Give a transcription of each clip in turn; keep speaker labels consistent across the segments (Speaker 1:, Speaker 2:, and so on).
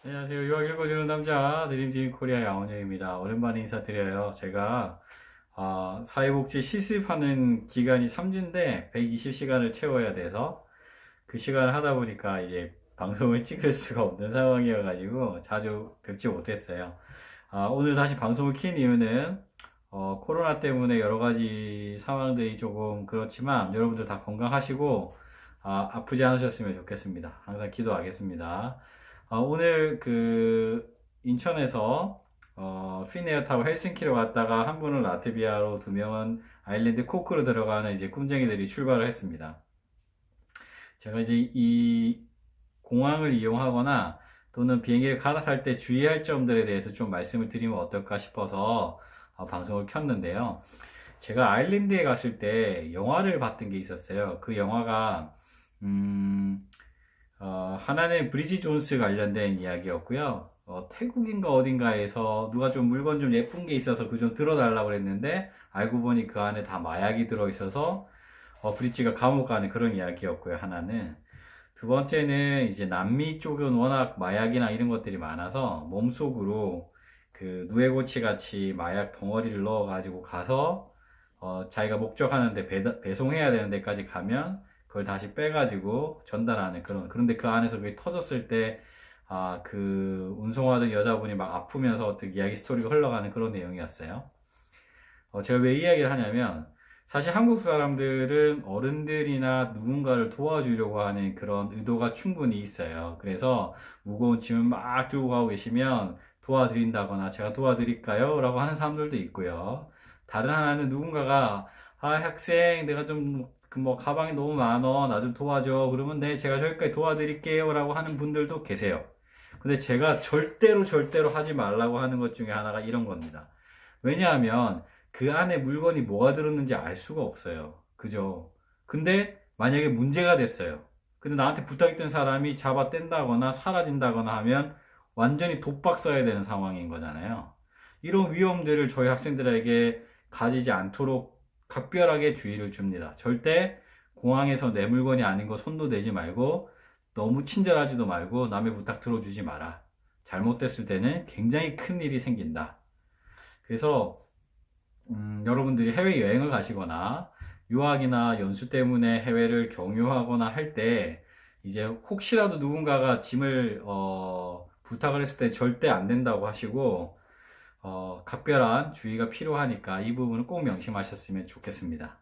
Speaker 1: 안녕하세요. 유학 읽어주는 남자 드림팀 코리아 양원영입니다. 오랜만에 인사드려요. 제가 사회복지 실습하는 기간이 3주인데 120시간을 채워야 돼서 그 시간을 하다 보니까 이제 방송을 찍을 수가 없는 상황이어가지고 자주 뵙지 못했어요. 오늘 다시 방송을 킨 이유는 코로나 때문에 여러 가지 상황들이 조금 그렇지만 여러분들 다 건강하시고 아프지 않으셨으면 좋겠습니다. 항상 기도하겠습니다. 오늘 인천에서 피네어 타고 헬싱키로 갔다가 한 분은 라트비아로, 두 명은 아일랜드 코크로 들어가는 이제 꿈쟁이들이 출발을 했습니다. 제가 이제 이 공항을 이용하거나 또는 비행기를 갈아탈 때 주의할 점들에 대해서 좀 말씀을 드리면 어떨까 싶어서 방송을 켰는데요. 제가 아일랜드에 갔을 때 영화를 봤던 게 있었어요. 그 영화가 하나는 브리지 존스 관련된 이야기였고요. 태국인가 어딘가에서 누가 좀 물건 좀 예쁜 게 있어서 그 좀 들어달라고 그랬는데 알고 보니 그 안에 다 마약이 들어있어서 브리지가 감옥 가는 그런 이야기였고요. 하나는. 두 번째는 이제 남미 쪽은 워낙 마약이나 이런 것들이 많아서 몸속으로 그 누에고치 같이 마약 덩어리를 넣어가지고 가서 자기가 목적하는데 배송해야 되는 데까지 가면 그걸 다시 빼가지고 전달하는 그런데 그 안에서 그게 터졌을 때, 그 운송하던 여자분이 막 아프면서 어떻게 이야기 스토리가 흘러가는 그런 내용이었어요. 제가 왜 이야기를 하냐면, 사실 한국 사람들은 어른들이나 누군가를 도와주려고 하는 그런 의도가 충분히 있어요. 그래서 무거운 짐을 막 들고 가고 계시면 도와드린다거나 제가 도와드릴까요? 라고 하는 사람들도 있고요. 다른 하나는 누군가가 학생 내가 좀 가방이 너무 많어 나 좀 도와줘 그러면 네 제가 저기까지 도와드릴게요 라고 하는 분들도 계세요. 근데 제가 절대로 하지 말라고 하는 것 중에 하나가 이런 겁니다. 왜냐하면 그 안에 물건이 뭐가 들었는지 알 수가 없어요. 그죠? 근데 만약에 문제가 됐어요. 근데 나한테 부탁했던 사람이 잡아 뗀다거나 사라진다거나 하면 완전히 독박 써야 되는 상황인 거잖아요. 이런 위험들을 저희 학생들에게 가지지 않도록 각별하게 주의를 줍니다. 절대 공항에서 내 물건이 아닌 거 손도 대지 말고 너무 친절하지도 말고 남의 부탁 들어주지 마라. 잘못됐을 때는 굉장히 큰 일이 생긴다. 그래서 여러분들이 해외여행을 가시거나 유학이나 연수 때문에 해외를 경유하거나 할 때 이제 혹시라도 누군가가 짐을 부탁을 했을 때 절대 안 된다고 하시고 각별한 주의가 필요하니까 이 부분을 꼭 명심하셨으면 좋겠습니다.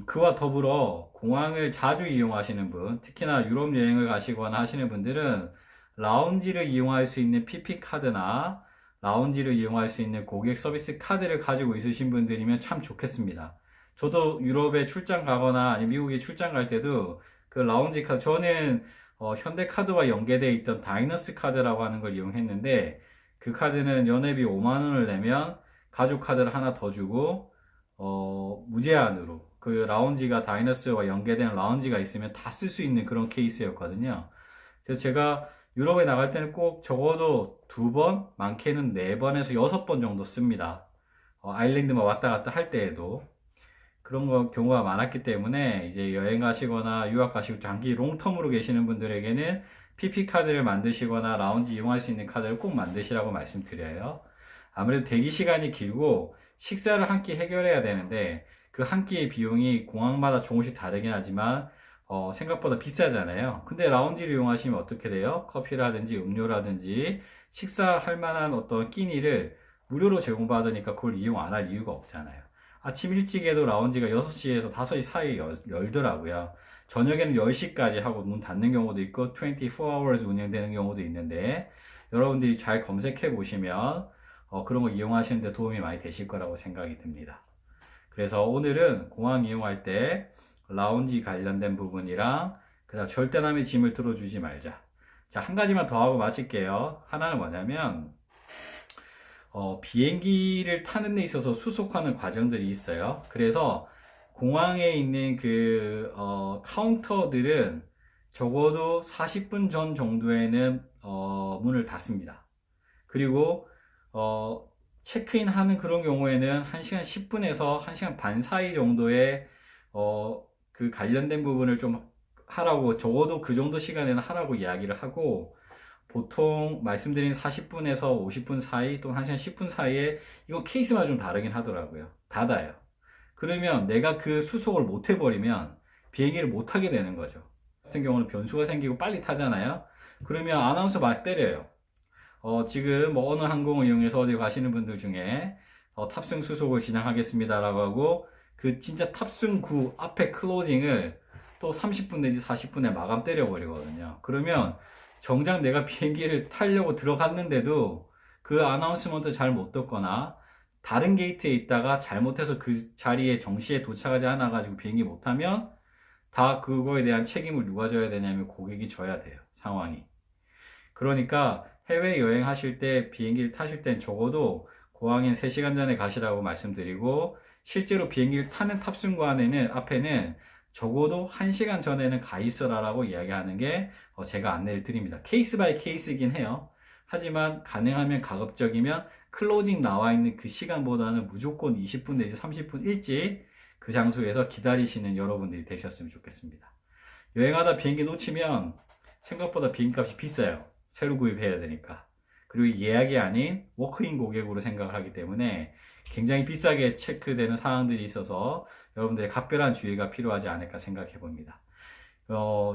Speaker 1: 그와 더불어 공항을 자주 이용하시는 분, 특히나 유럽 여행을 가시거나 하시는 분들은 라운지를 이용할 수 있는 PP카드나 라운지를 이용할 수 있는 고객 서비스 카드를 가지고 있으신 분들이면 참 좋겠습니다. 저도 유럽에 출장 가거나 아니면 미국에 출장 갈 때도 그 라운지 카드, 저는 현대카드와 연계되어 있던 다이너스 카드라고 하는 걸 이용했는데 그 카드는 연회비 5만 원을 내면 가죽 카드를 하나 더 주고 무제한으로 그 라운지가 다이너스와 연계된 라운지가 있으면 다 쓸 수 있는 그런 케이스였거든요. 그래서 제가 유럽에 나갈 때는 꼭 적어도 2번, 많게는 4번에서 6번 정도 씁니다. 아일랜드만 왔다 갔다 할 때에도 그런 경우가 많았기 때문에 이제 여행 가시거나 유학 가시고 장기 롱텀으로 계시는 분들에게는 PP카드를 만드시거나 라운지 이용할 수 있는 카드를 꼭 만드시라고 말씀드려요. 아무래도 대기 시간이 길고 식사를 한 끼 해결해야 되는데 그 한 끼의 비용이 공항마다 조금씩 다르긴 하지만 생각보다 비싸잖아요. 근데 라운지를 이용하시면 어떻게 돼요? 커피라든지 음료라든지 식사할 만한 어떤 끼니를 무료로 제공받으니까 그걸 이용 안 할 이유가 없잖아요. 아침 일찍에도 라운지가 6시에서 5시 사이에 열더라고요. 저녁에는 10시까지 하고 문 닫는 경우도 있고 24hours 운영되는 경우도 있는데 여러분들이 잘 검색해 보시면 그런 거 이용하시는데 도움이 많이 되실 거라고 생각이 듭니다. 그래서 오늘은 공항 이용할 때 라운지 관련된 부분이랑 그다음 절대 남의 짐을 들어주지 말자. 자, 한 가지만 더 하고 마칠게요. 하나는 뭐냐면 비행기를 타는 데 있어서 수속하는 과정들이 있어요. 그래서 공항에 있는 카운터들은 적어도 40분 전 정도에는 문을 닫습니다. 그리고 체크인 하는 그런 경우에는 1시간 10분에서 1시간 반 사이 정도의 그 관련된 부분을 좀 하라고, 적어도 그 정도 시간에는 하라고 이야기를 하고, 보통 말씀드린 40분에서 50분 사이 또는 1시간 10분 사이에 이건 케이스마다 좀 다르긴 하더라고요. 닫아요. 그러면 내가 그 수속을 못 해버리면 비행기를 못 하게 되는 거죠. 같은 경우는 변수가 생기고 빨리 타잖아요. 그러면 아나운서 막 때려요. 지금 뭐 어느 항공을 이용해서 어디 가시는 분들 중에 탑승 수속을 진행하겠습니다라고 하고 그 진짜 탑승 구 앞에 클로징을 또 30분 내지 40분에 마감 때려버리거든요. 그러면 정작 내가 비행기를 타려고 들어갔는데도 그 아나운스먼트 잘 못 듣거나 다른 게이트에 있다가 잘못해서 그 자리에 정시에 도착하지 않아 가지고 비행기 못 타면 다 그거에 대한 책임을 누가 져야 되냐면 고객이 져야 돼요. 상황이. 그러니까 해외여행 하실 때 비행기를 타실 땐 적어도 공항엔 3시간 전에 가시라고 말씀드리고 실제로 비행기를 타는 탑승관에는 앞에는 적어도 1시간 전에는 가 있어라라고 이야기하는 게 제가 안내를 드립니다. 케이스 바이 케이스이긴 해요. 하지만 가능하면 가급적이면 클로징 나와 있는 그 시간보다는 무조건 20분 내지 30분 일찍 그 장소에서 기다리시는 여러분들이 되셨으면 좋겠습니다. 여행하다 비행기 놓치면 생각보다 비행기 값이 비싸요. 새로 구입해야 되니까. 그리고 예약이 아닌 워크인 고객으로 생각을 하기 때문에 굉장히 비싸게 체크되는 사항들이 있어서 여러분들의 각별한 주의가 필요하지 않을까 생각해 봅니다.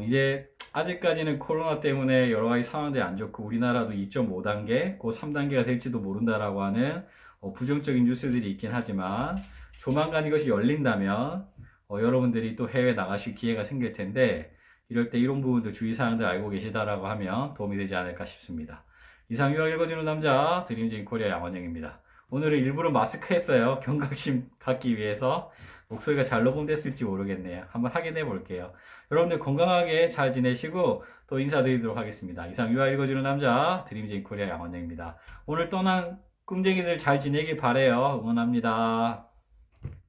Speaker 1: 이제 아직까지는 코로나 때문에 여러 가지 상황들이 안 좋고 우리나라도 2.5단계, 곧 3단계가 될지도 모른다라고 하는 부정적인 뉴스들이 있긴 하지만 조만간 이것이 열린다면 여러분들이 또 해외 나가실 기회가 생길 텐데 이럴 때 이런 부분들 주의사항들 알고 계시다라고 하면 도움이 되지 않을까 싶습니다. 이상 유학 읽어주는 남자 드림즈인 코리아 양원영입니다. 오늘은 일부러 마스크 했어요. 경각심 갖기 위해서. 목소리가 잘 녹음됐을지 모르겠네요. 한번 확인해 볼게요. 여러분들 건강하게 잘 지내시고 또 인사드리도록 하겠습니다. 이상 유학 읽어주는 남자 드림즈인 코리아 양원영입니다. 오늘 떠난 꿈쟁이들 잘 지내길 바래요. 응원합니다.